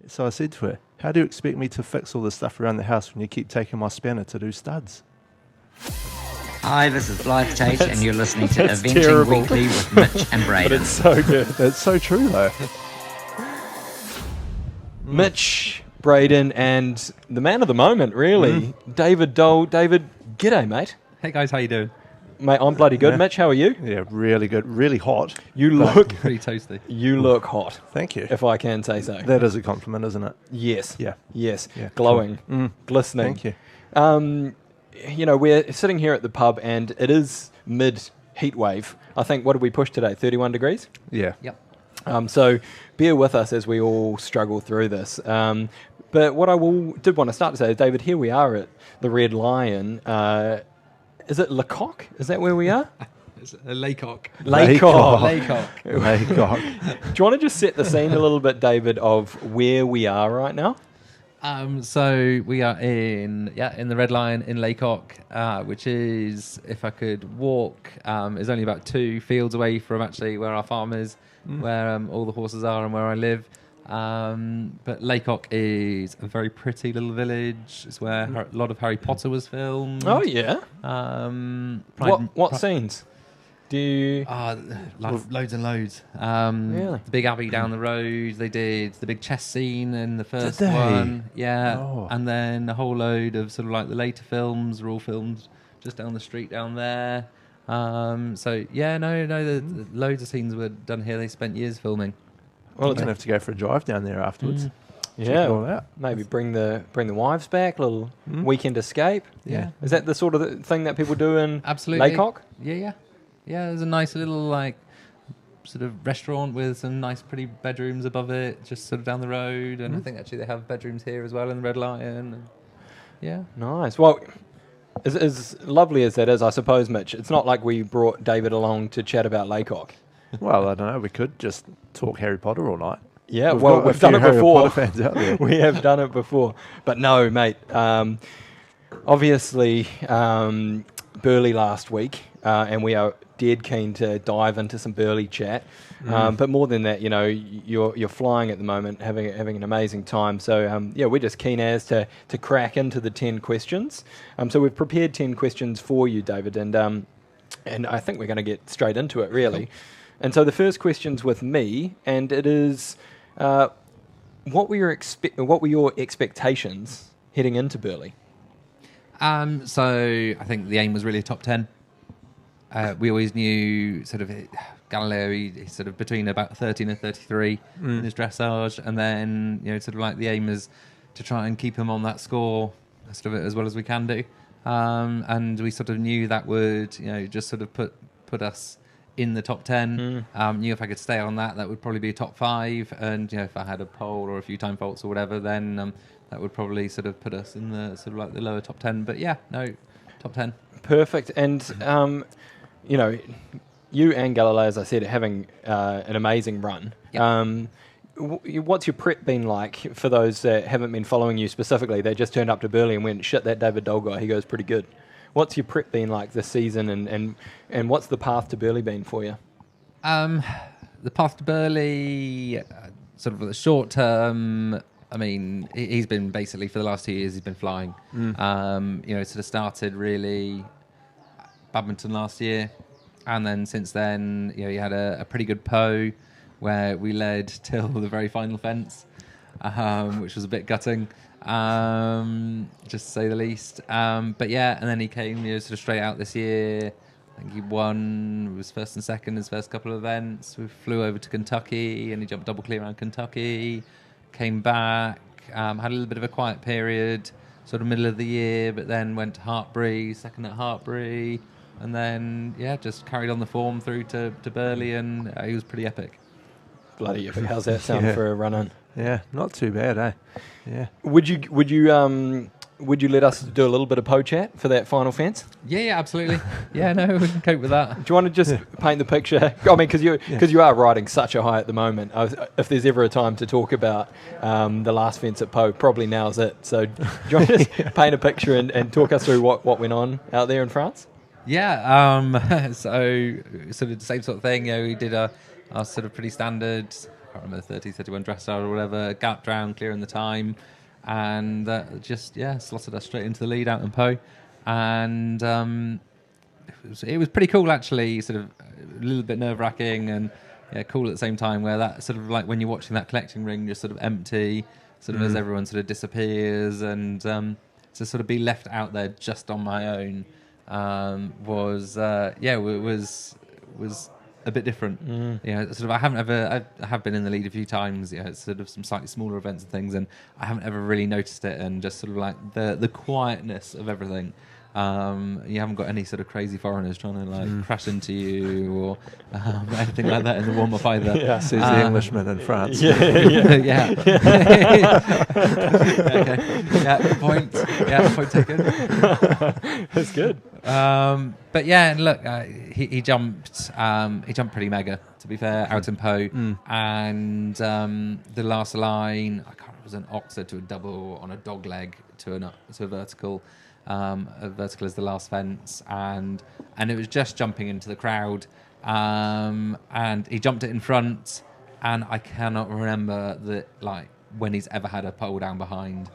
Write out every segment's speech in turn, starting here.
So I said to her, how do you expect me to fix all this stuff around the house when you keep taking my spanner to do studs? Hi, this is Blythe Tate, and you're listening to That's Eventing terrible. Weekly with Mitch and But Braden. it's so good. That's so true, though. Mitch, Braden, and the man of the moment, really, David Doel. David, g'day, mate. Hey guys, how you doing? Mate, I'm bloody good. Yeah. Mitch, how are you? Yeah, really good. Really hot. You look, Pretty toasty. you look hot, Thank you. if I can say so. That is a compliment, isn't it? Yes. Yeah. Yes. Yeah. Glowing, glistening. Thank you. You know, we're sitting here at the pub, and it is mid heat wave. I think, what did we push today? 31 degrees. Yeah. Yep. So bear with us as we all struggle through this. But what I did want to start to say is, David, here we are at the Red Lion. Is it Lecoq? Is that where we are? It's a laycock. Lecoq. Laycock. Laycock. Do you want to just set the scene a little bit, David, of where we are right now? So we are in the Red Lion in Laycock, which is, if I could walk, is only about 2 fields away from actually where our farm is, where all the horses are and where I live. But Laycock is a very pretty little village. It's where a lot of Harry Potter was filmed. Oh, yeah. What scenes? Do you... Loads and loads. Really? The big abbey down the road. They did the big chess scene in the first they? one. Yeah. Oh. And then a whole load of sort of like the later films were all filmed just down the street down there. So yeah, the loads of scenes were done here. They spent years filming. Well, it's going to have to go for a drive down there afterwards. Check Yeah, it all out. maybe bring the wives back, a little weekend escape. Yeah. Is that the sort of thing that people do in Absolutely. Laycock? Yeah. There's a nice little like sort of restaurant with some nice pretty bedrooms above it, just sort of down the road. And I think actually they have bedrooms here as well in the Red Lion. And yeah. Nice. Well, as lovely as that is, I suppose, Mitch, it's not like we brought David along to chat about Laycock. Well, I don't know. We could just talk Harry Potter all night. Yeah, We've well, got a we've done few it Harry before. Potter fans out there. We have done it before. But no, mate. Obviously, Burghley last week, and we are dead keen to dive into some Burghley chat. But more than that, you know, you're flying at the moment, having an amazing time. So yeah, we're just keen as to crack into the 10 questions. So we've prepared 10 questions for you, David, and I think we're going to get straight into it, really. Cool. And so the first question's with me, and it is, what were your expectations heading into Burghley? So I think the aim was really a top 10. We always knew sort of Galileo, he's sort of between about 13 and 33 in his dressage, and then sort of like the aim is to try and keep him on that score sort of as well as we can do. And we sort of knew that would just sort of put us in the top 10. Knew if I could stay on that would probably be a top 5, and if I had a pole or a few time faults or whatever, then that would probably sort of put us in the sort of like the lower top 10. But yeah, no, top 10. Perfect. And you and Galileo, as I said, are having an amazing run. Yep. What's your prep been like for those that haven't been following you specifically? They just turned up to Burghley and went, shit, that David Doel guy, he goes pretty good. What's your prep been like this season, and what's the path to Burghley been for you? The path to Burghley, sort of the short term, I mean, he's been basically, for the last 2 years, he's been flying. Sort of started really badminton last year, and then since then, he had a pretty good PO where we led till the very final fence, which was a bit gutting. Just to say the least. But yeah, and then he came sort of straight out this year. I think he won, was first and second his first couple of events. We flew over to Kentucky and he jumped double clear around Kentucky, came back, had a little bit of a quiet period, sort of middle of the year, but then went to Hartbury, second at Hartbury, and then just carried on the form through to Burghley, and he was pretty epic. Bloody epic. How's that sound for a run-in? Yeah, not too bad, eh? Yeah. Would you let us do a little bit of po-chat for that final fence? Yeah, absolutely. Yeah, no, we can cope with that. Do you want to just paint the picture? I mean, because you are riding such a high at the moment. If there's ever a time to talk about the last fence at Po, probably now's it. So do you want to just paint a picture and talk us through what went on out there in France? Yeah, so sort of the same sort of thing. We did our sort of pretty standard can't remember, 30, 31 dressage or whatever, galloped round, clearing the time, and just slotted us straight into the lead out in Po. And it was pretty cool, actually, sort of a little bit nerve-wracking and cool at the same time, where that sort of like when you're watching that collecting ring just sort of empty, sort of as everyone sort of disappears, and to sort of be left out there just on my own was a bit different. Sort of I have been in the lead a few times, it's sort of some slightly smaller events and things, and I haven't ever really noticed it, and just sort of like the quietness of everything. You haven't got any sort of crazy foreigners trying to like crash into you or anything like that in the warm-up either. Says the Englishman in France. Okay. Point taken. That's good. But yeah, look, he jumped pretty mega, to be fair, out in Po, and the last line, I can't remember, it was an oxer to a double on a dog leg to a vertical. A vertical is the last fence, and it was just jumping into the crowd, and he jumped it in front, and I cannot remember when he's ever had a pole down behind,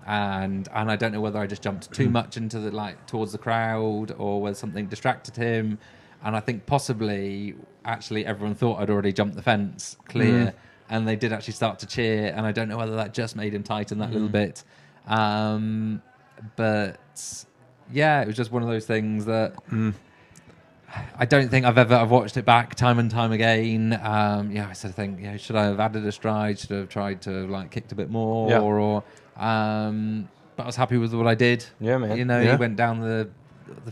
and I don't know whether I just jumped too much into the towards the crowd or whether something distracted him, and I think possibly actually everyone thought I'd already jumped the fence clear, and they did actually start to cheer, and I don't know whether that just made him tighten that little bit. But yeah, it was just one of those things that I don't think I've watched it back time and time again. I sort of think, should I have added a stride? Should I have tried to kicked a bit more? But I was happy with what I did. Yeah, man. He went down the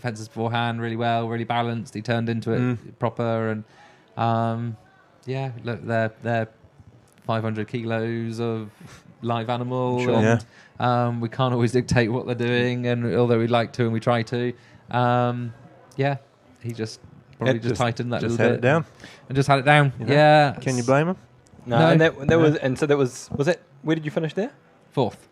fences beforehand really well, really balanced. He turned into it proper, and look, they're 500 kilos of live animal. Sure. And, we can't always dictate what they're doing, and although we'd like to and we try to, he just tightened that little bit. Just had it down. And just had it down. Yeah. Can you blame him? No. And that was it. Where did you finish there? Fourth.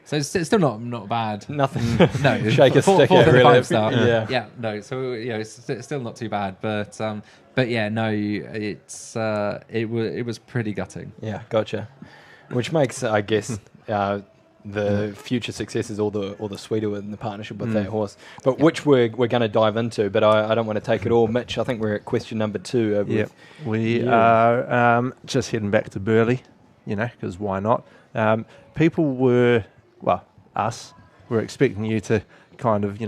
So it's still not bad. Nothing. No. Shake a stick fourth at, and a really. 5-star. Yeah. No. So it's still not too bad, but yeah, no. It was pretty gutting. Yeah, gotcha. Which makes, I guess, the future successes all the sweeter in the partnership with that horse. But which we're going to dive into. But I don't want to take it all, Mitch. I think we're at question number 2. We are just heading back to Burghley, because why not? People were expecting you to kind of,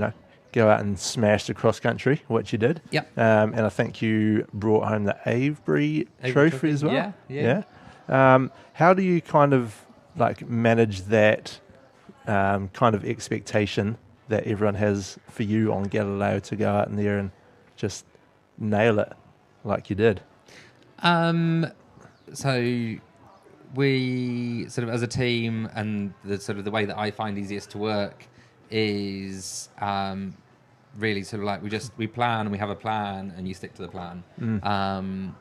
go out and smash the cross country, which you did. Yep. And I think you brought home the Avebury Trophy as well. Yeah. How do you kind of manage that kind of expectation that everyone has for you on Galileo to go out in there and just nail it like you did? So we sort of as a team, and the way that I find easiest to work is really sort of like we plan and we have a plan and you stick to the plan. And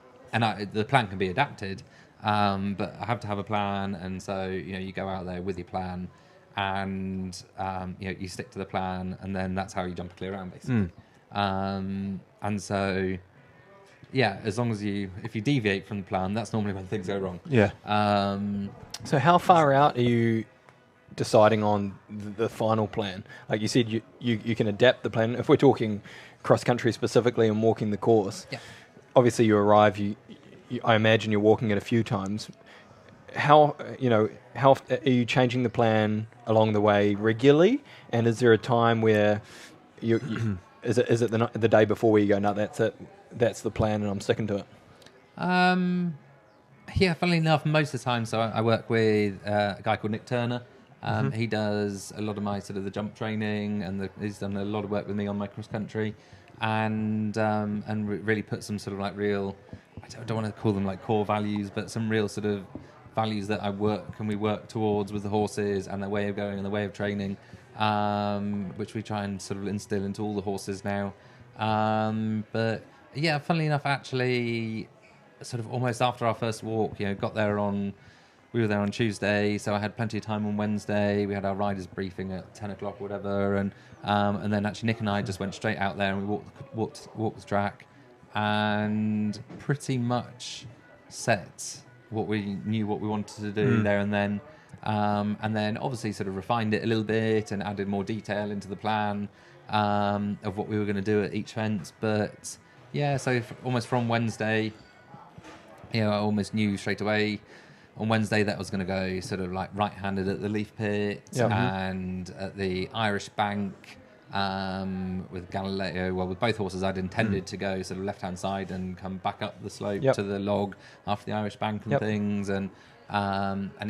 the plan can be adapted, but I have to have a plan, and so you go out there with your plan, and you stick to the plan, and then that's how you jump a clear round basically. And so as long as if you deviate from the plan, that's normally when things go wrong. So how far out are you deciding on the final plan? Like you said, you can adapt the plan. If we're talking cross country specifically and walking the course, obviously you arrive, I imagine you're walking it a few times. How are you changing the plan along the way regularly? And is there a time where is it the day before where you go, no, that's it, that's the plan and I'm sticking to it? Funnily enough, most of the time, so I work with a guy called Nick Turner. He does a lot of my sort of the jump training, and he's done a lot of work with me on my cross country, and really put some sort of like real, I don't want to call them like core values, but some real sort of values that we work towards with the horses and their way of going and the way of training, which we try and sort of instill into all the horses now. But yeah, funnily enough, actually, sort of almost after our first walk, we were there on Tuesday, so I had plenty of time on Wednesday. We had our riders briefing at 10 o'clock or whatever, and then actually Nick and I just went straight out there and we walked the track, and pretty much set what we wanted to do there and then. And then obviously sort of refined it a little bit and added more detail into the plan of what we were going to do at each fence. But yeah, so almost from Wednesday, I almost knew straight away on Wednesday that I was going to go sort of like right-handed at the Leaf Pit and at the Irish Bank with Galileo. Well, with both horses, I'd intended to go sort of left-hand side and come back up the slope to the log after the Irish Bank and things. And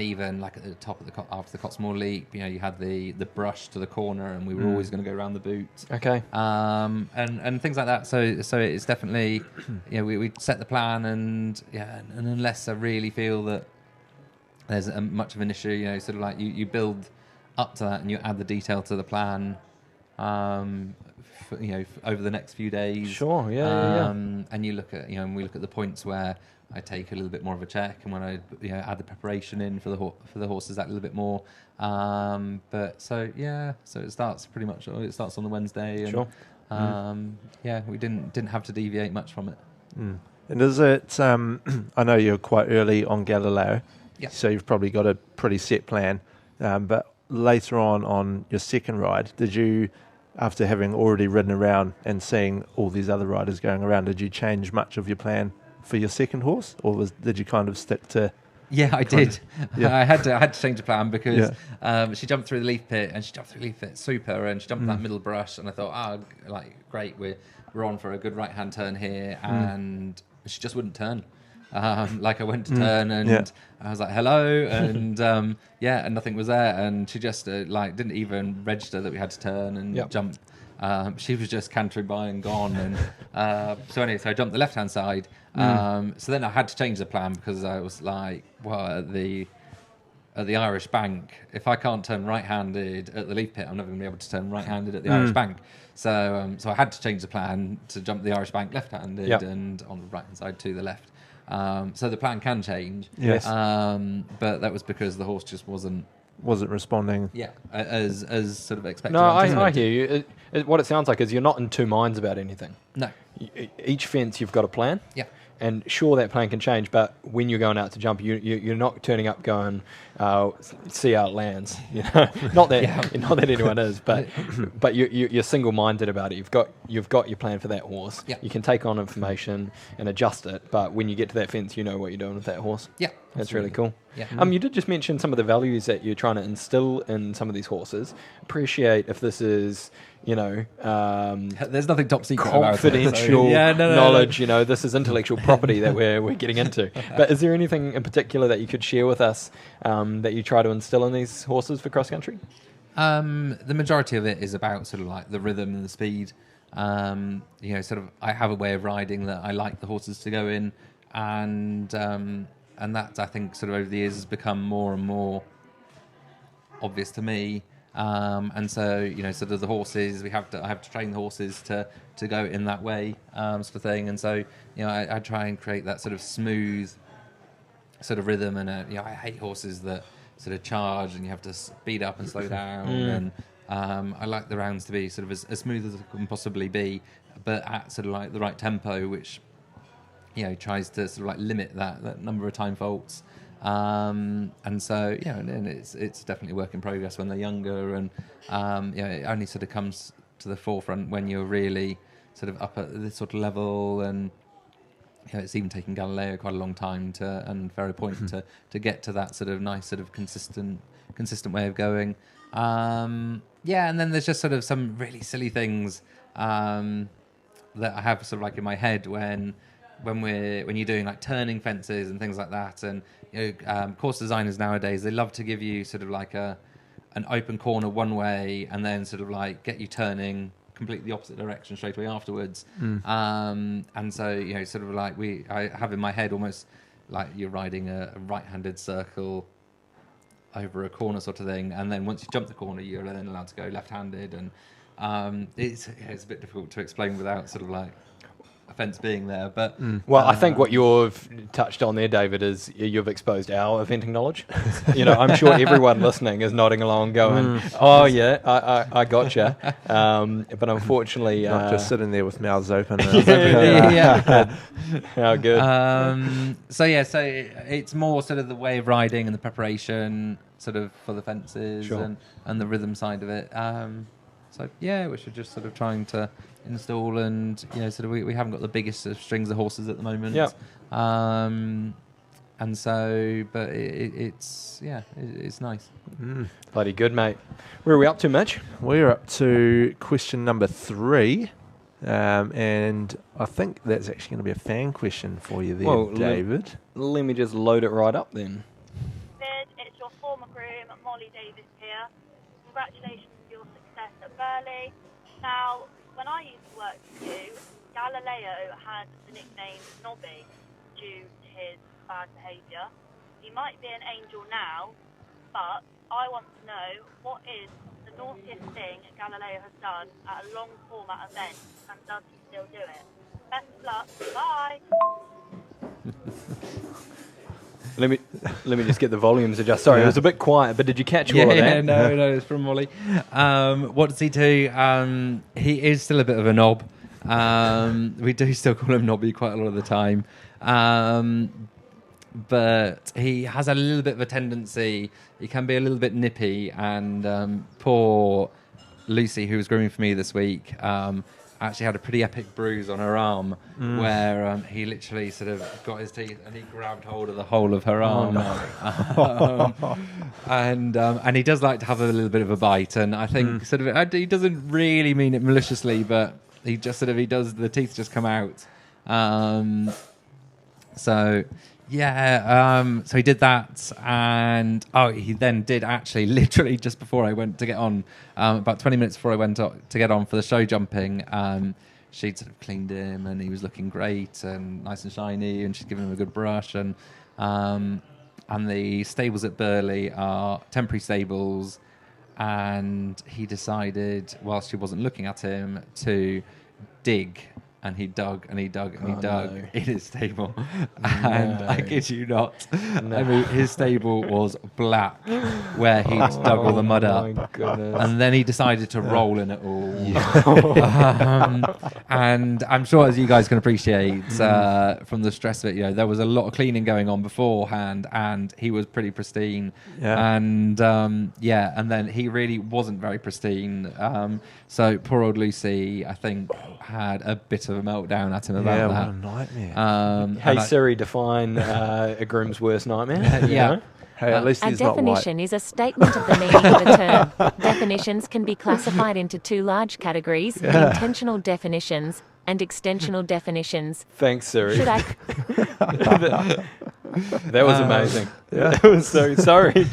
even like at the top of after the Cotsmore Leap, you had the brush to the corner, and we were always going to go around the boot. Okay. And things like that. So it's definitely, we set the plan, and unless I really feel that there's much of an issue, sort of like you build up to that and you add the detail to the plan, over the next few days. Sure. Yeah. And you look at, and we look at the points where I take a little bit more of a check, and when I add the preparation in for the horses that a little bit more. So it starts pretty much. It starts on the Wednesday. And, sure. We didn't have to deviate much from it. And is it? I know you're quite early on Galileo, so you've probably got a pretty set plan. But later on your second ride, did you, after having already ridden around and seeing all these other riders going around, did you change much of your plan for your second horse, or did you kind of stick to? Yeah, I did. I had to change the plan because she jumped through the Leaf Pit, and she jumped through the Leaf Pit super, and she jumped that middle brush, and I thought, great, we're on for a good right hand turn here, and she just wouldn't turn. I went to turn, and I was like, hello, and and nothing was there, and she just didn't even register that we had to turn and jump. She was just cantering by and gone, and so I jumped the left hand side. So then I had to change the plan because I was like, well, at the Irish Bank, if I can't turn right-handed at the Leaf Pit, I'm never going to be able to turn right-handed at the Irish Bank. So I had to change the plan to jump the Irish Bank left-handed and on the right-hand side to the left. So the plan can change. Yes. But that was because the horse just wasn't responding. Yeah, as sort of expected. No, I hear you. What it sounds like is you're not in two minds about anything. No. Each fence you've got a plan. Yeah. And sure, that plan can change, but when you're going out to jump, you're not turning up going, see how it lands. Not that anyone is, but you're single-minded about it. You've got your plan for that horse. Yeah. You can take on information and adjust it, but when you get to that fence, you know what you're doing with that horse. Yeah, that's really cool. Yeah. You did just mention some of the values that you're trying to instill in some of these horses. Appreciate if this is, there's nothing top secret confidential about it, so. knowledge. This is intellectual property that we're getting into. But is there anything in particular that you could share with us that you try to instill in these horses for cross country? The majority of it is about sort of like the rhythm and the speed. Sort of I have a way of riding that I like the horses to go in, and that I think sort of over the years has become more and more obvious to me. And so sort of the horses I have to train the horses to go in that way, sort of thing. And so I try and create that sort of smooth sort of rhythm. And I hate horses that sort of charge and you have to speed up and slow down. And I like the rounds to be sort of as smooth as it can possibly be, but at sort of like the right tempo, which tries to sort of like limit that number of time faults. And so and it's definitely a work in progress when they're younger, and it only sort of comes to the forefront when you're really sort of up at this sort of level. And it's even taken Galileo quite a long time and Ferro Point to get to that sort of nice sort of consistent way of going. And then there's just sort of some really silly things that I have sort of like in my head when you're doing like turning fences and things like that. And course designers nowadays, they love to give you sort of like an open corner one way and then sort of like get you turning completely the opposite direction straight away afterwards. And so sort of like I have in my head almost like you're riding a right-handed circle over a corner sort of thing, and then once you jump the corner you're then allowed to go left-handed. And it's a bit difficult to explain without sort of like fence being there. But Well, I think what you've touched on there, David, is you've exposed our eventing knowledge. I'm sure everyone listening is nodding along, going, "Oh yeah, I gotcha." But unfortunately, Not just sitting there with mouths open. yeah. How good. So it's more sort of the way of riding and the preparation, sort of for the fences Sure. and the rhythm side of it. Which we're just sort of trying to install, and sort of we haven't got the biggest of strings of horses at the moment. Yeah. And so, but it's nice. Bloody good, mate. Where are we up to, Mitch? We're up to question number 3. And I think that's actually going to be a fan question for you there, Well, David. Let me just load it right up then. It's your former groom, Molly Davis here. Congratulations on your success at Burghley. Now, when I used to work for you, Galileo had the nickname Nobby due to his bad behaviour. He might be an angel now, but I want to know what is the naughtiest thing Galileo has done at a long format event, and does he still do it? Best of luck. Bye. Let me just get the volumes adjusted. Sorry, it was a bit quiet, but did you catch all of that? Yeah, no, it's from Molly. What does he do? He is still a bit of a knob. We do still call him Nobby quite a lot of the time. But he has a little bit of a tendency. He can be a little bit nippy, and poor Lucy, who was grooming for me this week, actually had a pretty epic bruise on her arm where he literally sort of got his teeth and he grabbed hold of the whole of her arm. And he does like to have a little bit of a bite, and I think sort of he doesn't really mean it maliciously, but he just sort of the teeth just come out. So he did that, and he then did actually literally just before I went to get on, about 20 minutes before I went to get on for the show jumping, she'd sort of cleaned him and he was looking great and nice and shiny, and she'd given him a good brush, and the stables at Burghley are temporary stables, and he decided, whilst she wasn't looking at him, to dig. And he dug and he dug and he dug in his stable. And I kid you not, I mean, his stable was black where he'd dug all the mud up. My goodness. And then he decided to roll in it all. And I'm sure, as you guys can appreciate from the stress of it, there was a lot of cleaning going on beforehand, and he was pretty pristine. Yeah. And and then he really wasn't very pristine. So poor old Lucy, I think, had a bit of a meltdown at him about that. What a nightmare. Hey Siri, define a groom's worst nightmare. Hey, at least A he's not white. definition is a statement of the meaning of a term. Definitions can be classified into 2 large categories: intentional definitions and extensional definitions. Thanks, Siri. Should I? That was amazing. That was so sorry.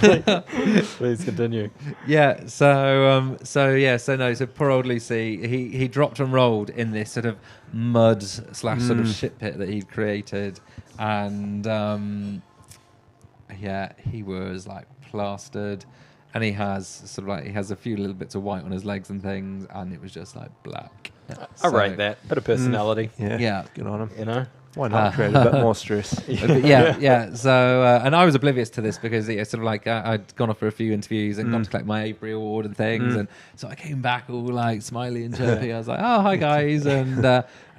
Please continue. So poor old Lucy, he dropped and rolled in this sort of mud / sort of shit pit that he'd created, and he was like plastered, and he has a few little bits of white on his legs and things, and it was just like black. I rate that. Bit of personality. Yeah. Good on him. You know. Why not create a bit more stress? So, and I was oblivious to this because sort of like I'd gone off for a few interviews and gone to collect my Avery Award and things, and so I came back all like smiley and chirpy. I was like, "Oh, hi guys," and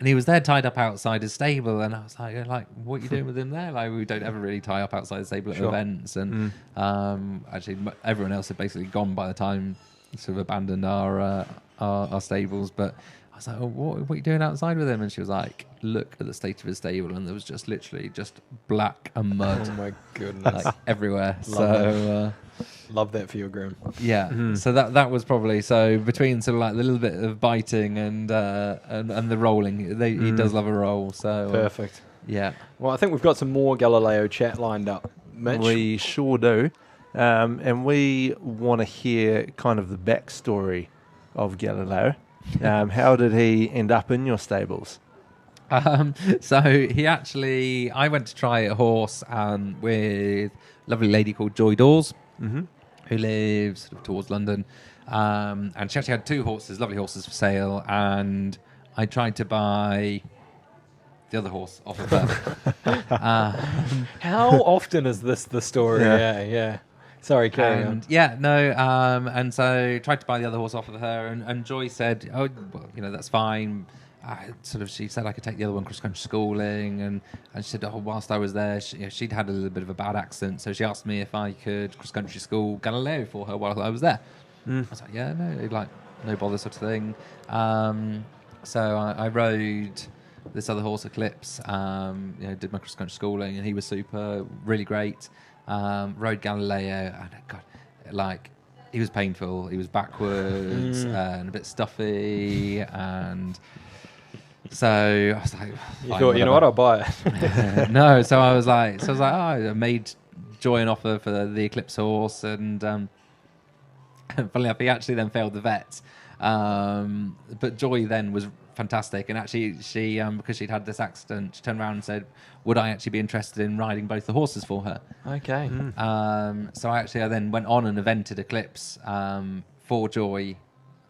he was there tied up outside his stable, and I was like, "What are you doing with him there?" Like, we don't ever really tie up outside the stable at events, and actually everyone else had basically gone by the time sort of abandoned our stables, but I was like, "Oh, what are you doing outside with him?" And she was like, "Look at the state of his stable," and there was just literally just black and mud, Oh my goodness. like everywhere. Love that for your groom. So that was probably between sort of like the little bit of biting and the rolling. He does love a roll. So Perfect. Yeah. Well, I think we've got some more Galileo chat lined up, Mitch. We sure do. And we want to hear kind of the backstory of Galileo. How did he end up in your stables? So I went to try a horse with a lovely lady called Joy Dawes, who lives sort of towards London. And she actually had 2 horses, lovely horses for sale. And I tried to buy the other horse off of her. How often is this the story? Yeah. Sorry, carry on. And so tried to buy the other horse off of her, and Joy said, "Oh, well, that's fine." She said I could take the other one cross country schooling, and she said, "Oh, whilst I was there, she'd had a little bit of a bad accident, so she asked me if I could cross country school Galileo for her while I was there." I was like, "Yeah, no bother," sort of thing. So I rode this other horse, Eclipse. Did my cross country schooling, and he was super, really great. Rode Galileo, and God, he was painful. He was backwards and a bit stuffy, and so I was like, you thought, what, I'll buy it. No, so I was like, I made Joy an offer for the Eclipse horse, and funnily enough, he actually then failed the vet. But Joy then was fantastic, and actually she because she'd had this accident, she turned around and said, would I actually be interested in riding both the horses for her? Okay. So I then went on and evented Eclipse for Joy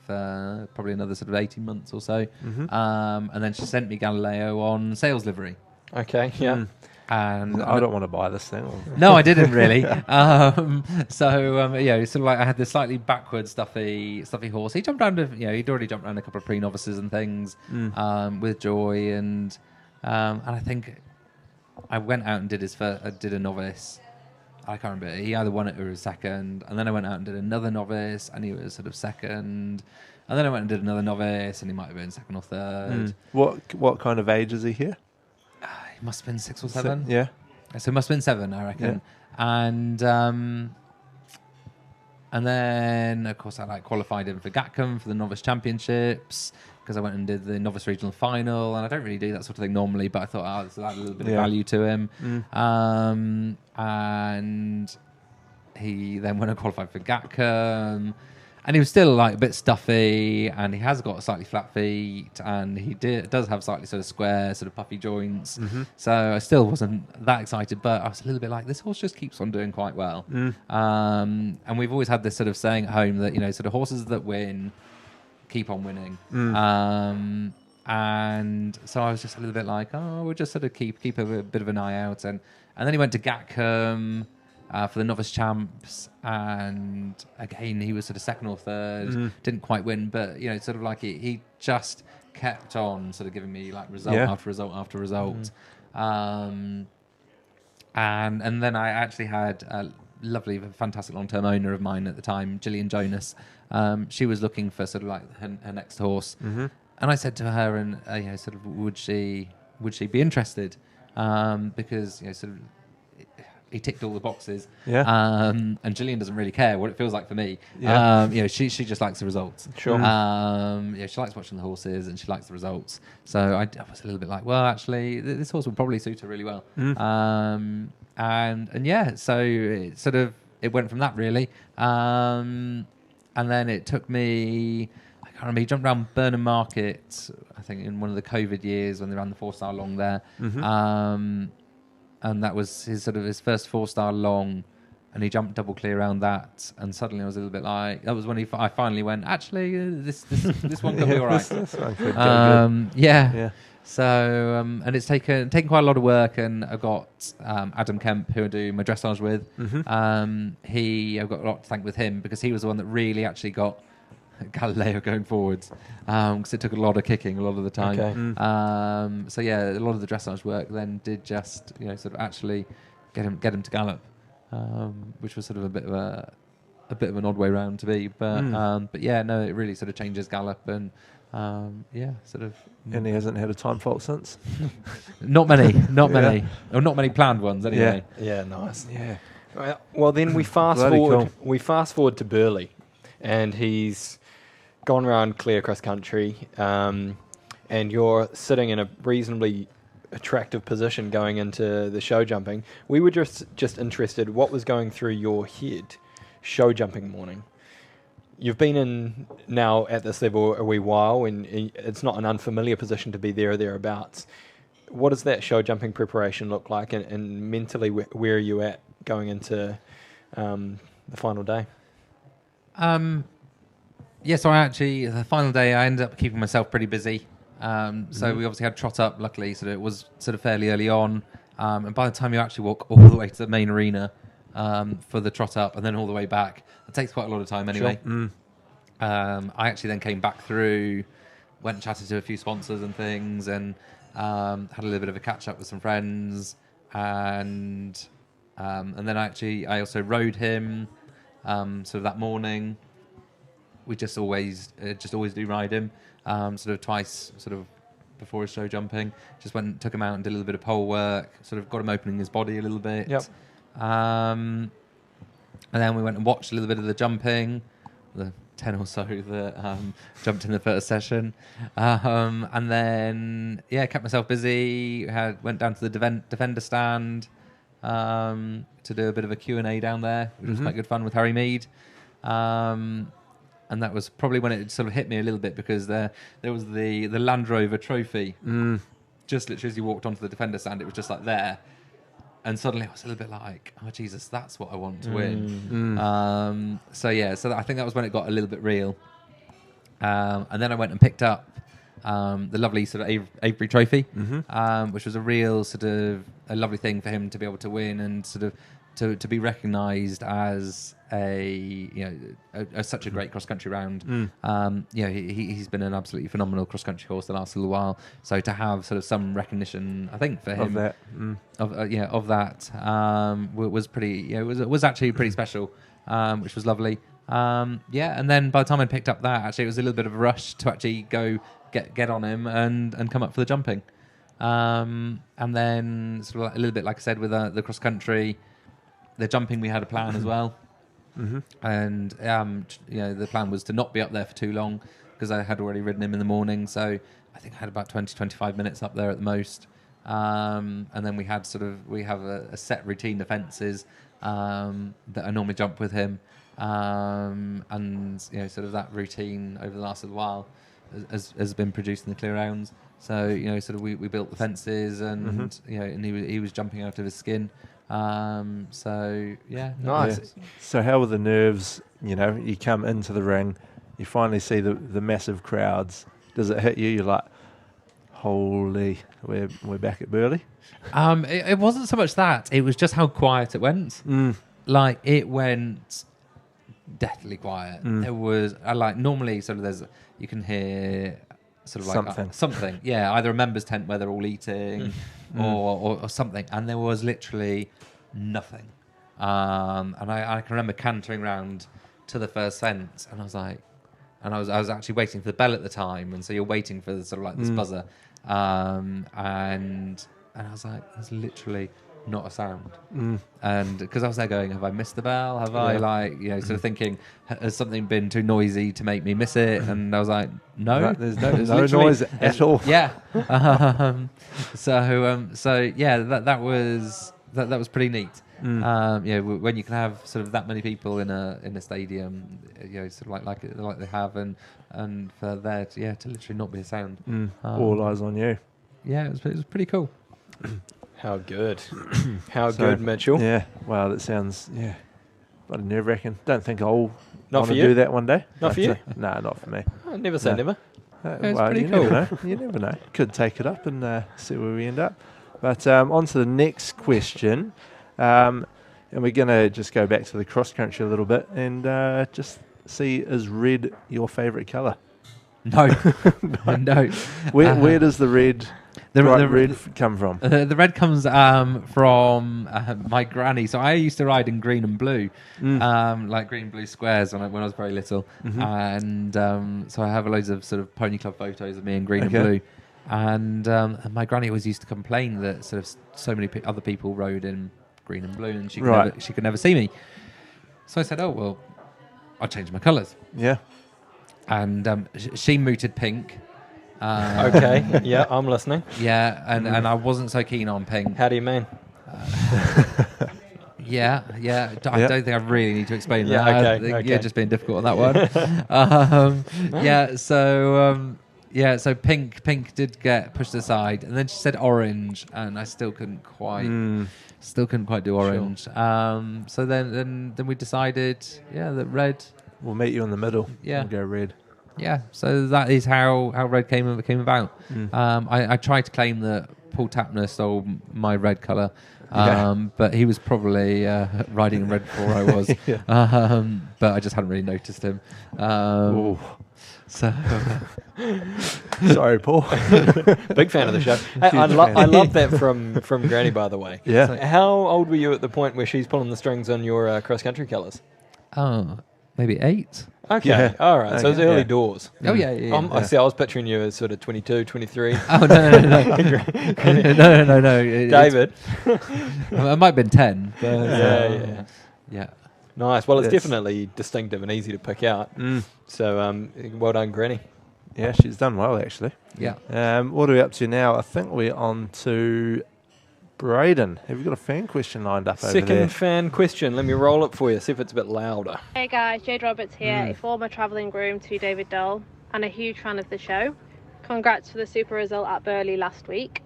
for probably another sort of 18 months or so, and then she sent me Galileo on sales livery. Okay, yeah. And I don't want to buy this thing. No, I didn't really. Sort of like I had this slightly backward, stuffy horse. He jumped around. He'd already jumped around a couple of pre-novices and things with Joy, and I think I went out and did did a novice. I can't remember. He either won it or was second, and then I went out and did another novice, and he was sort of second. And then I went and did another novice, and he might have been second or third. What kind of age is he here? He must have been 6 or 7. Yeah. So it must have been 7, I reckon. Yeah. And then, of course, I qualified him for Gatcombe for the novice championships, because I went and did the novice regional final, and I don't really do that sort of thing normally, but I thought, this will add a little bit of value to him. And he then went and qualified for Gatcombe, and he was still a bit stuffy, and he has got slightly flat feet, and he does have slightly sort of square, sort of puffy joints. So I still wasn't that excited, but I was a little bit like, this horse just keeps on doing quite well. And we've always had this sort of saying at home that, sort of horses that win keep on winning. And so I was just a little bit like, we'll just sort of keep a bit of an eye out. And then he went to Gatcombe for the novice champs, and again he was sort of second or third, didn't quite win, but sort of like he just kept on sort of giving me result after result after result. And then I actually had a lovely, fantastic long-term owner of mine at the time, Gillian Jonas. She was looking for sort of her next horse, and I said to her, and sort of would she be interested, because sort of he ticked all the boxes. And Gillian doesn't really care what it feels like for me. She just likes the results. Sure. She likes watching the horses, and she likes the results. So I was a little bit like, well, actually, this horse would probably suit her really well. So it went from that really. And then it took me, I can't remember, he jumped around Burnham Market, I think in one of the COVID years when they ran the 4-star long there. And that was his first 4-star long, and he jumped double clear around that, and suddenly I was a little bit like, that was when I finally went, actually, this one could be all right. This one could go good. So and it's taken quite a lot of work, and I've got Adam Kemp, who I do my dressage with. I've got a lot to thank with him, because he was the one that really actually got Galileo going forwards, because it took a lot of kicking a lot of the time. So yeah, a lot of the dressage work then did just sort of actually get him to gallop, which was sort of a bit of an odd way round to be, but yeah, no, it really sort of changes gallop, and sort of. And he hasn't had a time fault since. Not many, or not many planned ones anyway. Yeah, nice. Yeah. Well, then we fast forward. Cool. We fast forward to Burghley, and he's gone around clear cross country, and you're sitting in a reasonably attractive position going into the show jumping. We were just interested what was going through your head show jumping morning. You've been in now at this level a wee while, and it's not an unfamiliar position to be there or thereabouts. What does that show jumping preparation look like, and mentally where are you at going into the final day? So the final day I ended up keeping myself pretty busy. So we obviously had trot up, luckily, so it was sort of fairly early on. And by the time you actually walk all the way to the main arena for the trot up and then all the way back, it takes quite a lot of time anyway. Sure. I actually then came back through, went and chatted to a few sponsors and things, and had a little bit of a catch up with some friends, and then I also rode him sort of that morning. We just always do ride him sort of twice sort of before his show jumping. Just went and took him out and did a little bit of pole work, sort of got him opening his body a little bit. Yep. And then we went and watched a little bit of the jumping, the 10 or so that jumped in the first session. And then, kept myself busy. Went down to the Defender stand to do a bit of a Q&A down there, which was quite good fun with Harry Mead. And that was probably when it sort of hit me a little bit, because there was the Land Rover trophy. Just literally as you walked onto the Defender stand, it was just like there. And suddenly I was a little bit like, oh, Jesus, that's what I want to win. So I think that was when it got a little bit real. And then I went and picked up the lovely sort of Avery trophy, which was a real sort of a lovely thing for him to be able to win and sort of to be recognised as such a great cross country round. He's been an absolutely phenomenal cross country horse the last little while. So to have sort of some recognition, I think for him of that was pretty. It was actually pretty special, which was lovely. And then by the time I picked up that, actually it was a little bit of a rush to actually go get on him and come up for the jumping. And then sort of a little bit like I said with the cross country. The jumping, we had a plan as well. And the plan was to not be up there for too long, because I had already ridden him in the morning, so I think I had about 20-25 minutes up there at the most. And then we have a set routine of fences that I normally jump with him, and sort of that routine over the last little while has been produced in the clear rounds. So we built the fences, and and he was jumping out of his skin. Nice. So how were the nerves? You come into the ring, you finally see the massive crowds. Does it hit you? You're like, holy, we're back at Burghley? It wasn't so much that. It was just how quiet it went. Like, it went deathly quiet. It was normally sort of you can hear sort of like something. Yeah, either a members' tent where they're all eating or something, and there was literally nothing. And I can remember cantering round to the first fence, and I was like, I was actually waiting for the bell at the time, and so you're waiting for sort of like this buzzer, and I was like, there's literally not a sound. And because I was there going, have I missed the bell? Have I sort of thinking, has something been too noisy to make me miss it? And I was like, no, there's no noise at all. Yeah. That was pretty neat. When you can have sort of that many people in a stadium, sort of like they have, and for there to literally not be a sound. All eyes on you. Yeah, it was pretty cool. How good. Good, Mitchell. Yeah, wow, that sounds, bloody nerve-wracking. Don't think I'll want to do that one day. Not for you? No, not for me. I never say never. It's pretty cool. You never know. Could take it up and see where we end up. But on to the next question. And we're going to just go back to the cross-country a little bit and just see, is red your favourite colour? No. No. Where does the red... The red come from? The red comes from my granny. So I used to ride in green and blue, like green and blue squares when I was very little. And so I have loads of sort of pony club photos of me in green and blue. And my granny always used to complain that sort of so many other people rode in green and blue, and she could never see me. So I said, oh, well, I'll change my colours. Yeah. And she mooted pink. Okay, yeah, I'm listening. Yeah, and I wasn't so keen on pink. How do you mean? I don't think I really need to explain Yeah, that. okay. Yeah, just being difficult on that one. So pink did get pushed aside, and then she said orange, and I still couldn't quite do orange. Sure. So then we decided, that red. We'll meet you in the middle. Yeah. We'll go red. Yeah, so that is how red came about. I tried to claim that Paul Tapner stole my red colour, but he was probably riding in red before I was. But I just hadn't really noticed him. So Sorry, Paul. Big fan of the show. Hey, I love that from Granny, by the way. Yeah. So how old were you at the point where she's pulling the strings on your cross-country colours? Maybe 8. Okay, Yeah. all right. So it was Okay. early Yeah. doors. Oh yeah. I see. I was picturing you as sort of 22, 23. Oh no. David. It might have been 10. But, Yeah. Nice. Well, it's That's- definitely distinctive and easy to pick out. Mm. So well done, Granny. Yeah, she's done well, actually. Yeah. What are we up to now? I think we're on to Braden. Have you got a fan question lined up over there? Second fan question. Let me roll it for you. See if it's a bit louder. Hey guys, Jade Roberts here, a former travelling groom to David Doel and a huge fan of the show. Congrats for the super result at Burghley last week.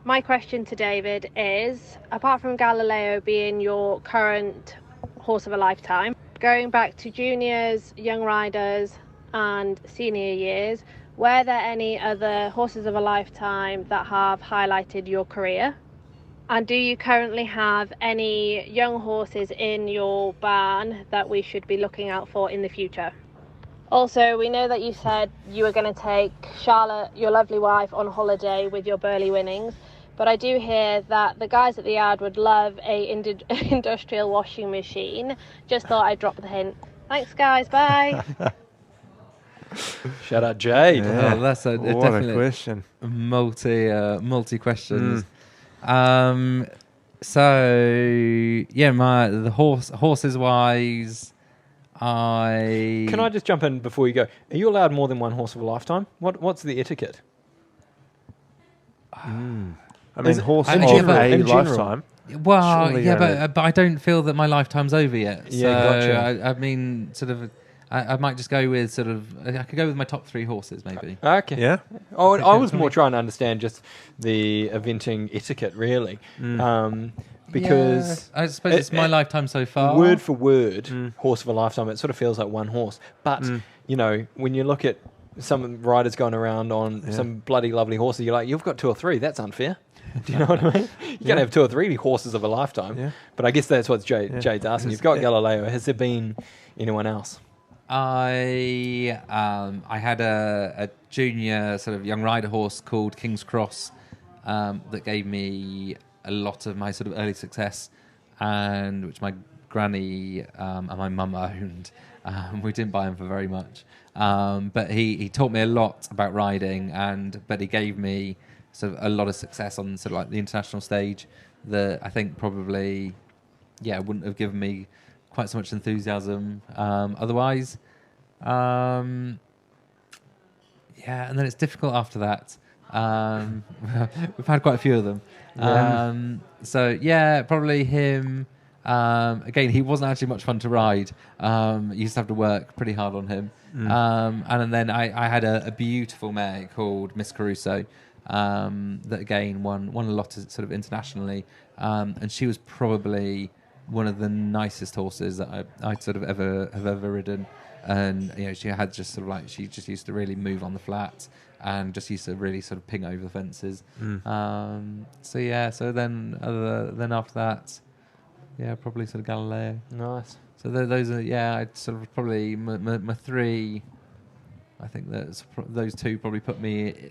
My question to David is, apart from Galileo being your current horse of a lifetime, going back to juniors, young riders and senior years, were there any other horses of a lifetime that have highlighted your career? And do you currently have any young horses in your barn that we should be looking out for in the future? Also, we know that you said you were going to take Charlotte, your lovely wife, on holiday with your Burghley winnings, but I do hear that the guys at the yard would love a industrial washing machine. Just thought I'd drop the hint. Thanks guys, bye. Shout out Jade. Yeah. Oh, that's a What definite a question. multi questions. So yeah, the horses wise, Can I just jump in before you go? Are you allowed more than one horse of a lifetime? What's the etiquette? I mean, horse in of general- a in general. lifetime. Well, Surely yeah, only- but I don't feel that my lifetime's over yet. Yeah, so gotcha. I mean, sort of, I might just go with sort of. I could go with my top 3 horses, maybe. Okay. Yeah? Oh, I was Something- more trying to understand just the eventing etiquette, really, because Yeah, I suppose it's my lifetime so far. word for word, horse of a lifetime, it sort of feels like one horse. But you know, when you look at some riders going around on some bloody lovely horses, you're like, you've got 2 or 3. That's unfair. Do you know what I mean? You can't have 2 or 3 horses of a lifetime. Yeah. But I guess that's what Jade's asking. You've got Galileo. Has there been anyone else? I had a junior sort of young rider horse called King's Cross that gave me a lot of my sort of early success, and which my granny and my mum owned. We didn't buy him for very much, but he taught me a lot about riding, but he gave me sort of a lot of success on sort of like the international stage that I think probably wouldn't have given me quite so much enthusiasm otherwise. And then it's difficult after that. We've had quite a few of them. So yeah, probably him. Again, he wasn't actually much fun to ride. You used to have to work pretty hard on him. And then I had a beautiful mare called Miss Caruso that again won a lot of, sort of internationally. And she was probably one of the nicest horses that I'd sort of have ever ridden. And you know, she had just sort of like, she just used to really move on the flat and just used to really sort of ping over the fences. So then after that, probably sort of Galileo. Nice. So those are, I'd sort of probably my 3. I think those 2 probably put me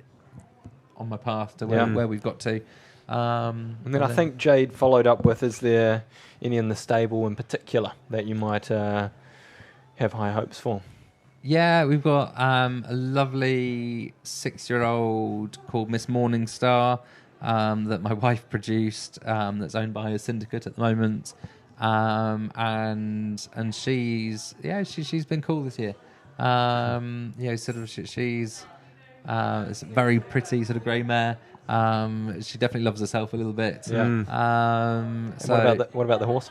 on my path to where we've got to. And then I think Jade followed up with, is there any in the stable in particular that you might have high hopes for? Yeah, we've got a lovely 6-year-old called Miss Morningstar that my wife produced, that's owned by a syndicate at the moment. And she's been cool this year. She's it's a very pretty sort of grey mare. She definitely loves herself a little bit. What about the horse?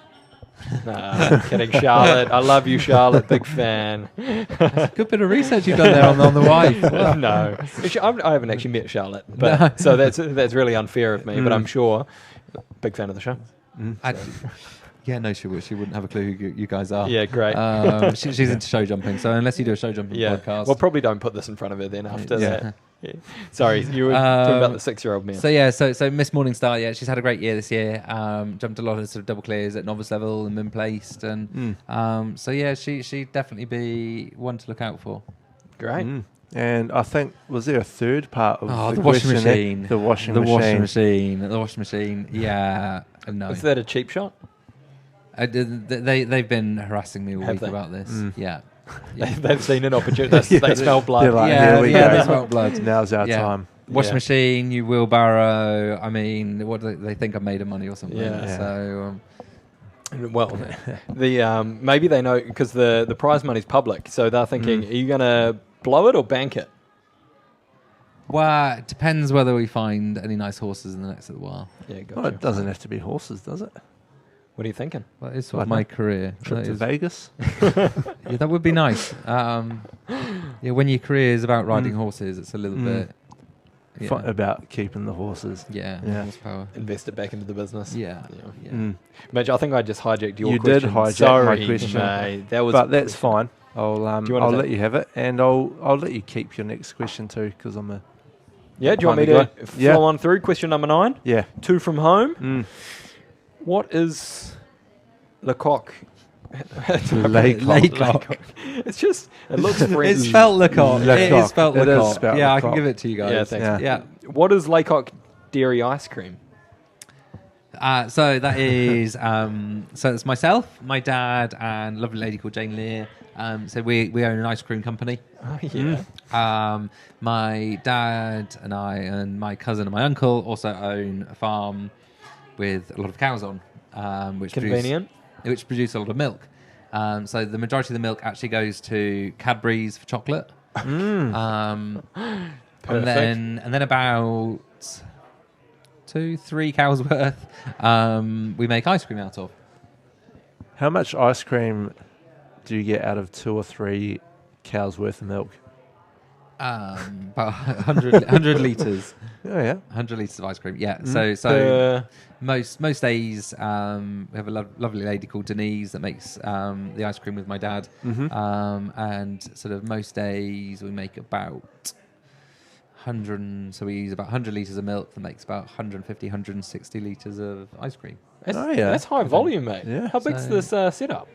No, I'm kidding, Charlotte. I love you, Charlotte. Big fan. Good bit of research you've done there on the wife. Well, No, I haven't actually met Charlotte, but so that's really unfair of me. But I'm sure, big fan of the show. Yeah, no, she wouldn't have a clue who you guys are. Yeah, great. She's into show jumping, so unless you do a show jumping podcast, Well, probably don't put this in front of her then after Yeah. that. Yeah. Sorry, you were talking about the 6-year-old man. So Miss Morningstar, yeah, she's had a great year this year. Jumped a lot of sort of double clears at novice level and been placed, and so yeah, she'd definitely be one to look out for. Great. And I think, was there a third part of The washing question there? machine. The washing The machine. washing machine. Yeah, no. Is that a cheap shot? They've been harassing me all Have week they? about this. Yeah. They've seen an opportunity. They smell blood. They're like, Yeah, here we they go. smell blood. Now's our Yeah. time. Washing Yeah. machine, you wheelbarrow. I mean, what do they think I'm made of money or something? Yeah. So Well, the maybe they know because the prize money's public, so they're thinking, are you going to blow it or bank it? well, it depends whether we find any nice horses in the next little while. Yeah, Well, gotcha. it doesn't have to be horses, does it? What are you thinking? That is I sort of don't my know. career. Trip That to is- Vegas? yeah, that would be nice. Yeah, when your career is about riding horses, it's a little bit. Yeah. About keeping the horses. Yeah, Yeah. horsepower. Invest it back into the business. Yeah. Yeah. Mm. Mitch, I think I just hijacked your You question. did hijack Sorry, my question. mate. That was But that's fine. I'll Do you wanna I'll take- let you have it, and I'll let you keep your next question too, because I'm a Yeah, do you want me Finally to got- yeah. flow on through question number 9? yeah. 2 from home. Mm. What is Lecoq? Lecoq. It's just, it looks French. It's spelt Lecoq. It Lecoq. is spelt It is Lecoq. spelt Yeah, I Lecoq. can give it to you guys. Yeah, thanks. Yeah. Yeah. What is Lecoq dairy ice cream? So that is so it's myself, my dad, and a lovely lady called Jane Lear. So we own an ice cream company. Oh, yeah. My dad and I and my cousin and my uncle also own a farm with a lot of cows on, which Convenient. which produce a lot of milk. So the majority of the milk actually goes to Cadbury's for chocolate. And then about 2-3 cows worth we make ice cream out of. How much ice cream do you get out of 2 or 3 cows worth of milk? About 100 litres. Oh yeah. 100 litres of ice cream. Yeah. So Uh, most days we have a lovely lady called Denise that makes the ice cream with my dad. And sort of most days we make about 100. So we use about 100 litres of milk that makes about 150, 160 litres of ice cream. that's, Oh, yeah. that's high volume, mate. Yeah. How big's So- this setup?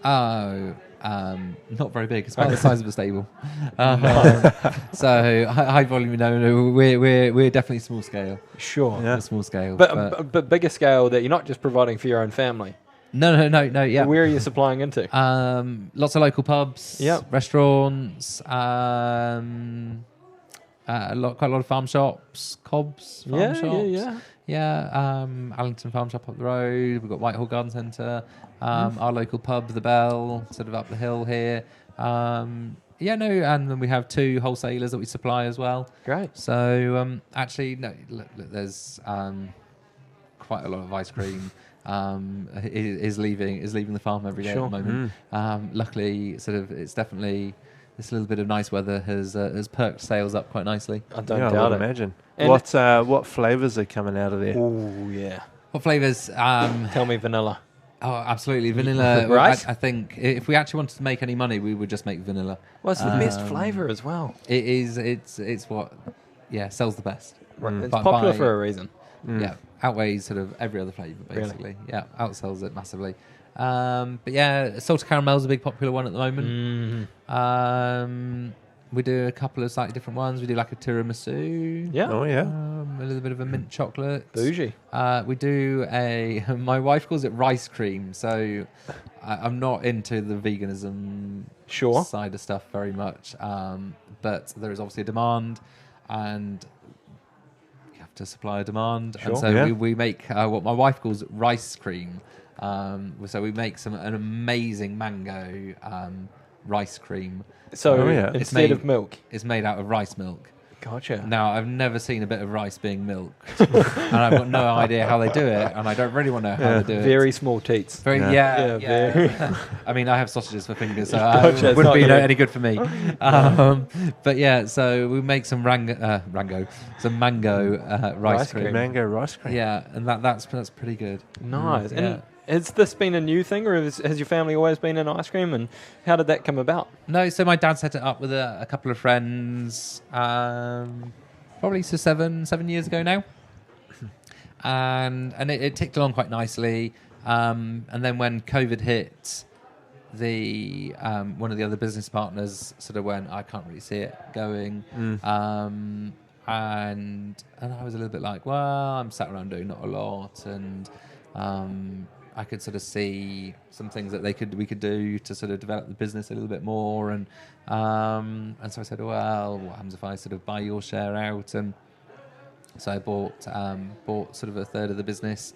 Oh, not very big. It's about the size of a stable. So high volume. No, we're definitely small scale. Sure. Yeah. We're small scale. But bigger scale that you're not just providing for your own family. No. Yeah. Where are you supplying into? Lots of local pubs. Yep. Restaurants. Quite a lot of farm shops. Cobbs farm shops. Yeah, Allington Farm Shop up the road. We've got Whitehall Garden Centre. Our local pub, The Bell, sort of up the hill here. And then we have 2 wholesalers that we supply as well. Great. So actually, no, look, there's quite a lot of ice cream. Is leaving the farm every day Sure. at the moment. Luckily, sort of, it's definitely this little bit of nice weather has perked sales up quite nicely. I don't Yeah, I doubt would it. imagine. And- What flavours are coming out of there? Oh, yeah. What flavours? Tell me vanilla. Oh, absolutely. Vanilla. Right? I think if we actually wanted to make any money, we would just make vanilla. Well, it's the best flavour as well. It is. It's what, sells the best. It's But popular by- for a reason. Yeah, outweighs sort of every other flavour Really? basically. Yeah, outsells it massively. But yeah, salted caramel's a big popular one at the moment. We do a couple of slightly different ones. We do like a tiramisu. Yeah. Oh yeah. A little bit of a mint chocolate. Bougie. We do my wife calls it rice cream, so I'm not into the veganism Sure. side of stuff very much, but there is obviously a demand, and you have to supply a demand, Sure. and so Yeah. we make what my wife calls rice cream. So we make an amazing mango rice cream. So Oh, yeah. It's instead made- of milk. It's made out of rice milk. Gotcha. Now, I've never seen a bit of rice being milked, and I've got no idea how they do it, and I don't really want to know how they do it. Very small teats. Very, Yeah. Yeah, very. I mean, I have sausages for fingers, so Gotcha, it's it wouldn't not be good. any good for me. But yeah, so we make some mango rice Rice cream. cream. Mango rice cream. Yeah, and that's pretty good. Nice. Yeah. has this been a new thing, or has your family always been in ice cream? And how did that come about? No, so my dad set it up with a couple of friends, probably 7 years ago now, and it ticked along quite nicely. And then when COVID hit, the one of the other business partners sort of went, I can't really see it going. And I was a little bit like, well, I'm sat around doing not a lot, and I could sort of see some things that we could do to sort of develop the business a little bit more, and so I said, well, what happens if I sort of buy your share out? And so I bought sort of a third of the business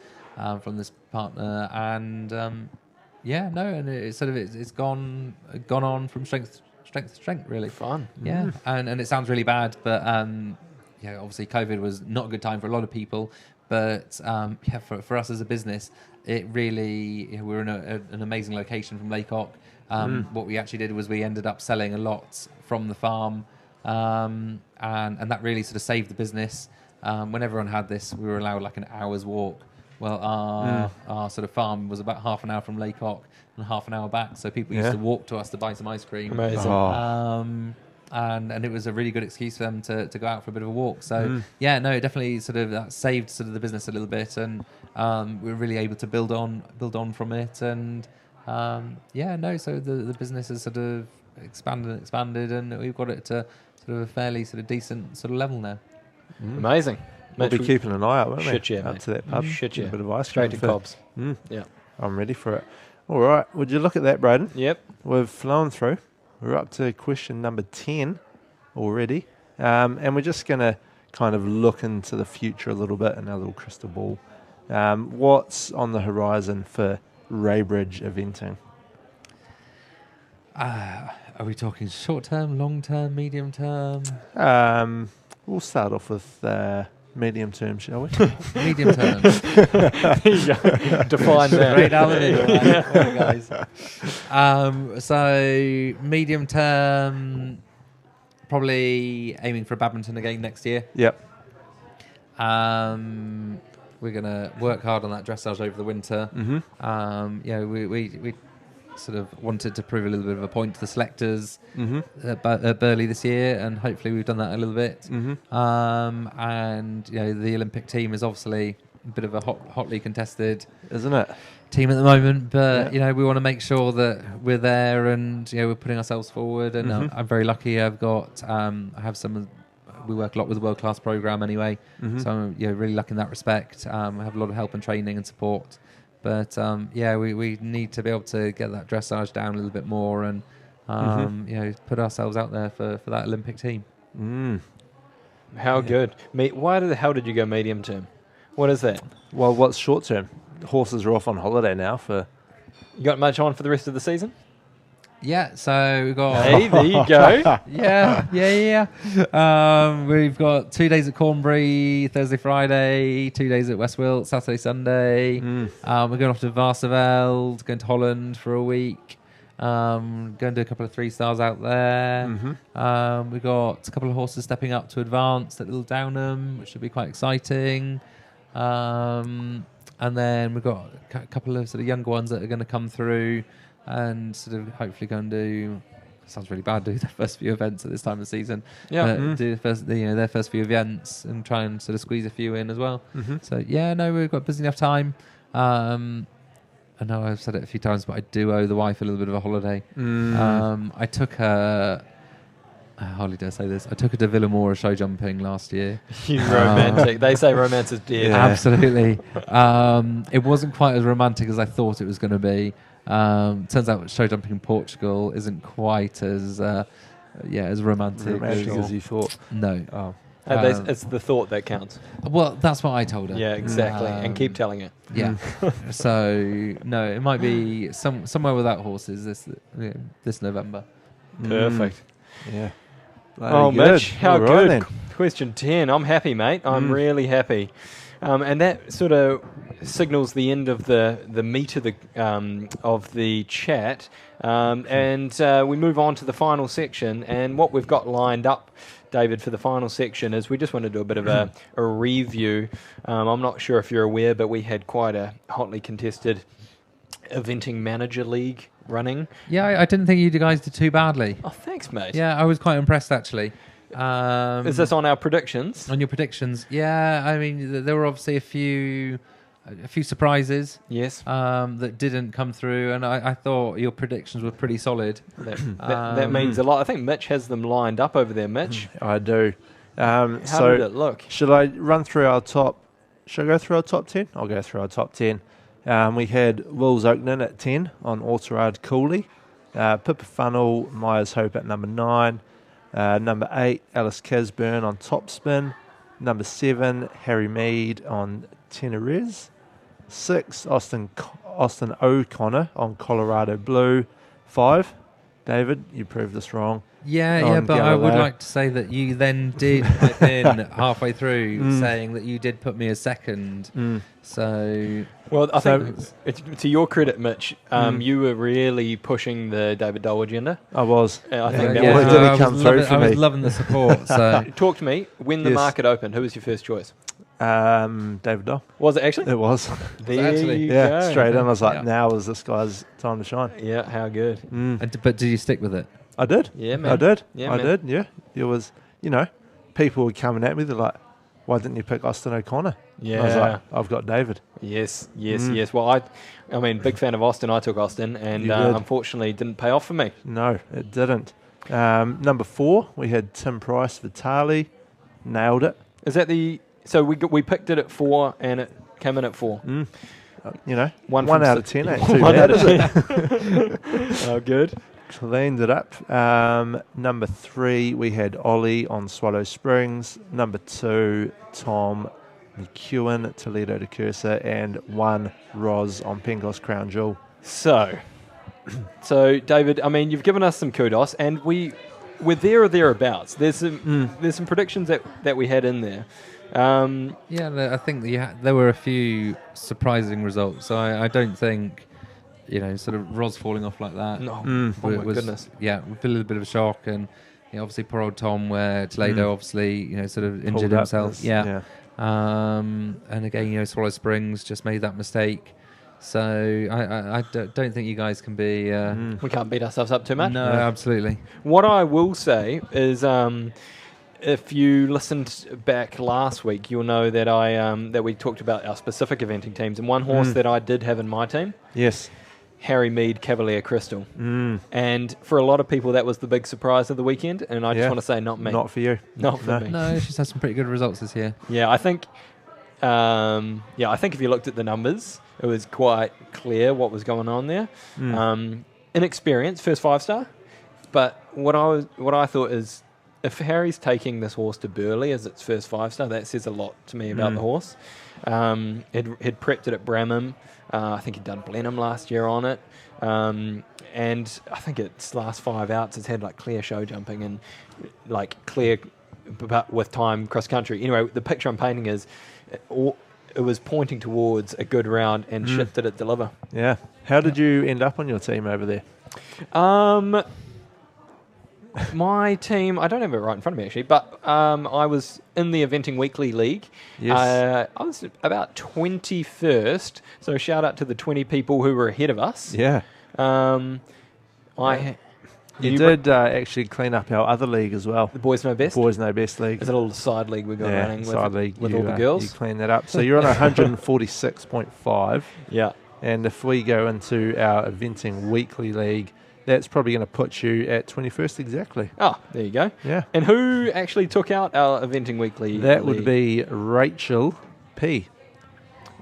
from this partner, and and it's gone on from strength to strength, really. Fun. Yeah, and it sounds really bad, but obviously COVID was not a good time for a lot of people, but for us as a business, it really, we're in an amazing location from Laycock. What we actually did was we ended up selling a lot from the farm, and that really sort of saved the business. When everyone had this, we were allowed like an hour's walk. Well, our sort of farm was about half an hour from Laycock and half an hour back, so people used to walk to us to buy some ice cream. Amazing. And it was a really good excuse for them to go out for a bit of a walk. So it definitely sort of that saved sort of the business a little bit, and we were really able to build on from it. And so the business has sort of expanded, and we've got it to sort of a fairly sort of decent sort of level now. Amazing. We'll be keeping an eye out, won't we? Shit, yeah, up mate. to that pub. Shit, yeah. A bit of ice Straight cream to Cobbs. Yeah, I'm ready for it. All right, would you look at that, Braden? Yep. We've flown through. We're up to question number 10 already, and we're just going to kind of look into the future a little bit in our little crystal ball. What's on the horizon for Raybridge eventing? Are we talking short term, long term, medium term? We'll start off with medium term, shall we? Medium term. There you go. Define that. Straight down the middle, guys. So medium term, probably aiming for a badminton again next year. Yep. We're gonna work hard on that dressage over the winter. We sort of wanted to prove a little bit of a point to the selectors at Burghley this year, and hopefully we've done that a little bit. And the Olympic team is obviously a bit of a hotly contested, isn't it, team at the moment, but we want to make sure that we're there, and we're putting ourselves forward. And I'm very lucky. I have some. We work a lot with the world class program anyway, so I'm really lucky in that respect. I have a lot of help and training and support. But we need to be able to get that dressage down a little bit more, and put ourselves out there for that Olympic team. How good. Why the hell did you go medium term? What is that? Well, what's short term? The horses are off on holiday now. You got much on for the rest of the season? Yeah, so we've got... Hey, there you go. Yeah. We've got 2 days at Cornbury, Thursday, Friday, 2 days at Westwilt, Saturday, Sunday. We're going off to Varsaveld, going to Holland for a week. Going to do a couple of 3-stars out there. We've got a couple of horses stepping up to advanced at Little Downham, which should be quite exciting. And then we've got a couple of sort of younger ones that are going to come through, and sort of hopefully go and do. Sounds really bad. Do their first few events at this time of the season. Yeah, do their first few events and try and sort of squeeze a few in as well. So we've got busy enough time. I know I've said it a few times, but I do owe the wife a little bit of a holiday. I took her. I hardly dare say this. I took her to Villamora show jumping last year. You romantic. They say romance is dead. Yeah. Absolutely. It wasn't quite as romantic as I thought it was going to be. Turns out show jumping in Portugal isn't quite as romantic as you thought. No. Oh. It's the thought that counts. Well, that's what I told her. Yeah, exactly. And keep telling her. Yeah. So no, it might be somewhere without horses this November. Perfect. Yeah. Mitch, how right good. Then. Question 10. I'm happy, mate. I'm really happy. And that sort of signals the end of the meat of the chat. And we move on to the final section. And what we've got lined up, David, for the final section is we just want to do a bit of a review. I'm not sure if you're aware, but we had quite a hotly contested eventing manager league running. Yeah, I didn't think you guys did too badly. Oh, thanks, mate. Yeah, I was quite impressed actually. Is this on our predictions? On your predictions? Yeah, I mean, there were obviously a few surprises. Yes. That didn't come through, and I thought your predictions were pretty solid. That means a lot. I think Mitch has them lined up over there, Mitch. I do. How So did it look? should I run through our top? Should I go through our top 10? I'll go through our top 10. We had Wills Oakland at 10 on Autorad Cooley. Pippa Funnel, Myers Hope at number 9. Number 8, Alice Casburn on Top Spin. Number 7, Harry Mead on Tenerez. 6, Austin O'Connor on Colorado Blue. 5, David, you proved this wrong. Yeah, but I would Galileo. like to say that you then did put in halfway through saying that you did put me as second. So, Well, I think to your credit, Mitch, you were really pushing the David Doel agenda. I was. I think that yeah, was it didn't come through for I was me. loving the support. So, Talk to me. When the Yes. market opened, who was your first choice? David Doll. Was it actually? It was. There actually? you Yeah, go. straight in. I was like, Yeah. now is this guy's time to shine. Yeah, how good. but did you stick with it? I did. Yeah, man. I did. Yeah, I man. did. Yeah. It was, people were coming at me. They're like, why didn't you pick Austin O'Connor? Yeah. I was like, I've got David. Yes. Well, I mean, big fan of Austin. I took Austin, and You did. unfortunately, it didn't pay off for me. No, it didn't. Number 4, we had Tim Price Vitali. Nailed it. Is that so we picked it at 4, and it came in at 4. One from out of six. 10 ain't too One bad, out is of it? Oh, good. Cleaned it up. Number 3, we had Ollie on Swallow Springs. Number 2, Tom McEwen, Toledo to Cursor. And 1, Roz on Pengos Crown Jewel. So, David, I mean, you've given us some kudos, and we're there or thereabouts. There's some predictions that we had in there. I think there were a few surprising results. So I don't think, sort of Roz falling off like that. No. Oh my was, goodness. Yeah, a little bit of a shock, and obviously poor old Tom, where Toledo obviously sort of injured Pulled up himself. this- Yeah. And again, Swallow Springs just made that mistake. So I don't think you guys can be. We can't beat ourselves up too much. No, absolutely. What I will say is, if you listened back last week, you'll know that that we talked about our specific eventing teams, and one horse that I did have in my team, Yes. Harry Mead Cavalier Crystal. And for a lot of people, that was the big surprise of the weekend, and I just Yeah. want to say, not me. Not for you. Not for No. me. No, she's had some pretty good results this year. Yeah, I think. I think if you looked at the numbers, it was quite clear what was going on there. Inexperience, first 5-star, but what I thought is, if Harry's taking this horse to Burghley as its first 5-star, that says a lot to me about the horse. He'd prepped it at Bramham. I think he'd done Blenheim last year on it. And I think its last 5 outs, it's had like clear show jumping and like clear, but with time cross country. Anyway, the picture I'm painting is it was pointing towards a good round, and shit did it deliver. Yeah. How did you end up on your team over there? My team, I don't have it right in front of me actually, but I was in the Eventing Weekly League. Yes. I was about 21st, so shout out to the 20 people who were ahead of us. Yeah. You did actually clean up our other league as well. The Boys Know Best. Boys Know Best League. It's a little side league we got running side with, league. with you, all the You girls. cleaned that up. So you're on 146.5. Yeah. And if we go into our Eventing Weekly League, that's probably going to put you at 21st exactly. Oh, there you go. Yeah. And who actually took out our Eventing Weekly That League? would be Rachel P.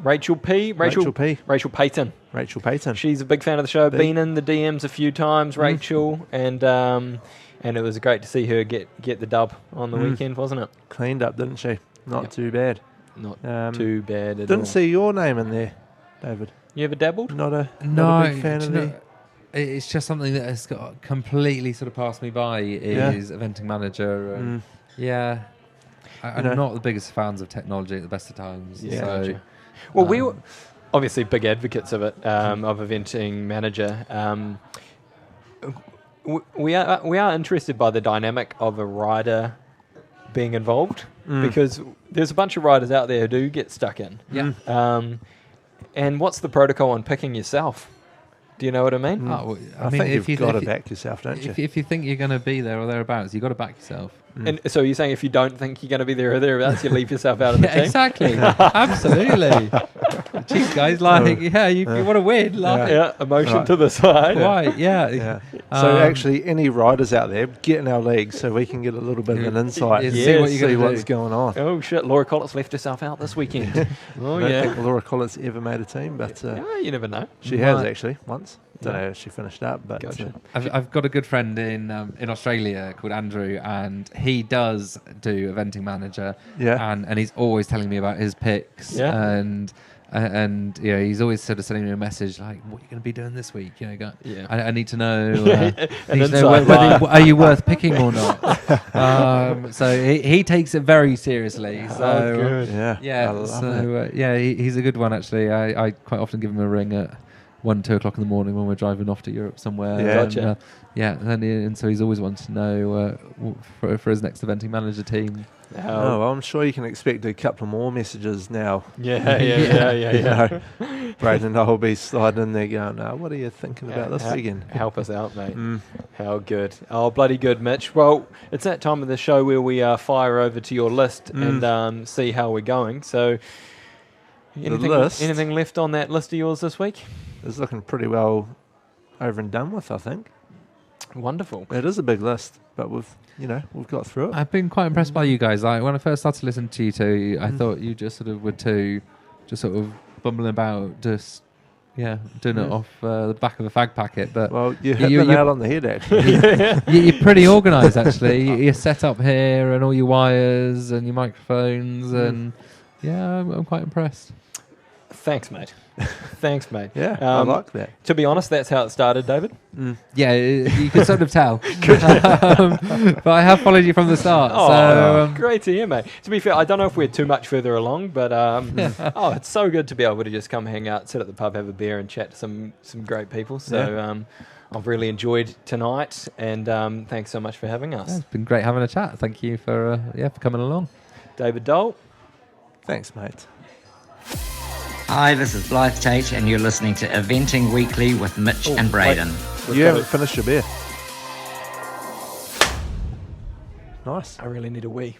Rachel P. Rachel P. Rachel Payton. Rachel Payton. She's a big fan of the show. Big. Been in the DMs a few times, Rachel, and it was great to see her get the dub on the weekend, wasn't it? Cleaned up, didn't she? Not Yep. too bad. Not too bad at all. Didn't see your name in there, David. You ever dabbled? Not a No, big fan do of you know, me. it's just something that has got completely sort of passed me by. Is eventing manager. And yeah, I'm not the biggest fans of technology at the best of times. Yeah. So, Gotcha. Well, we were obviously big advocates of it, of eventing manager. We are interested by the dynamic of a rider being involved because there's a bunch of riders out there who do get stuck in. yeah. And what's the protocol on picking yourself? Do you know what I mean? Oh, I think you've got to back yourself, don't you? If you think you're going to be there or thereabouts, you've got to back yourself. And so you're saying if you don't think you're going to be there or thereabouts, you leave yourself out of the team? Exactly. Absolutely. Jeez, guys, you want to win. Yeah, emotion to the side. Right, yeah. Yeah. So actually, any riders out there, get in our league so we can get a little bit of an insight and see what's going on. Oh shit, Laura Collett's left herself out this weekend. I don't think Laura Collett's ever made a team, but you never know. she has actually once. Don't know if she finished up, but Gotcha. I've got a good friend in Australia called Andrew, and he does do eventing manager. Yeah. And he's always telling me about his picks. Yeah. And he's always sort of sending me a message like, "What are you going to be doing this week?" Yeah. I need to know. Whether are you worth picking or not? So he takes it very seriously. So good. yeah, I love that. he's a good one actually. I quite often give him a ring at 1-2 o'clock in the morning when we're driving off to Europe somewhere. Yeah. Gotcha. And so he's always wanted to know for his next eventing manager team. Oh, well, I'm sure you can expect a couple more messages now. Yeah. You know, Braden and I will be sliding in there going, what are you thinking about this weekend? Help us out, mate. How good. Oh, bloody good, Mitch. Well, it's that time of the show where we fire over to your list and see how we're going. So, anything left on that list of yours this week? It's looking pretty well over and done with, I think. Wonderful. It is a big list, but we've got through it. I've been quite impressed by you guys. Like when I first started listening to you two, I thought you just sort of were two, just sort of bumbling about, just doing it off the back of a fag packet. But well, you hit the nail on the head, actually. You're pretty organised, actually. You're set up here and all your wires and your microphones, and I'm quite impressed. Thanks, mate. Thanks, mate. Yeah, I like that. To be honest, that's how it started, David. Yeah, you can sort of tell. But I have followed you from the start. Great to hear, mate. To be fair, I don't know if we're too much further along, but it's so good to be able to just come hang out, sit at the pub, have a beer, and chat to some great people. So I've really enjoyed tonight, and thanks so much for having us. Yeah, it's been great having a chat. Thank you for coming along. David Doel. Thanks, mate. Hi, this is Blythe Tate, and you're listening to Eventing Weekly with Mitch and Braden. You haven't finished your beer. Nice. I really need a wee.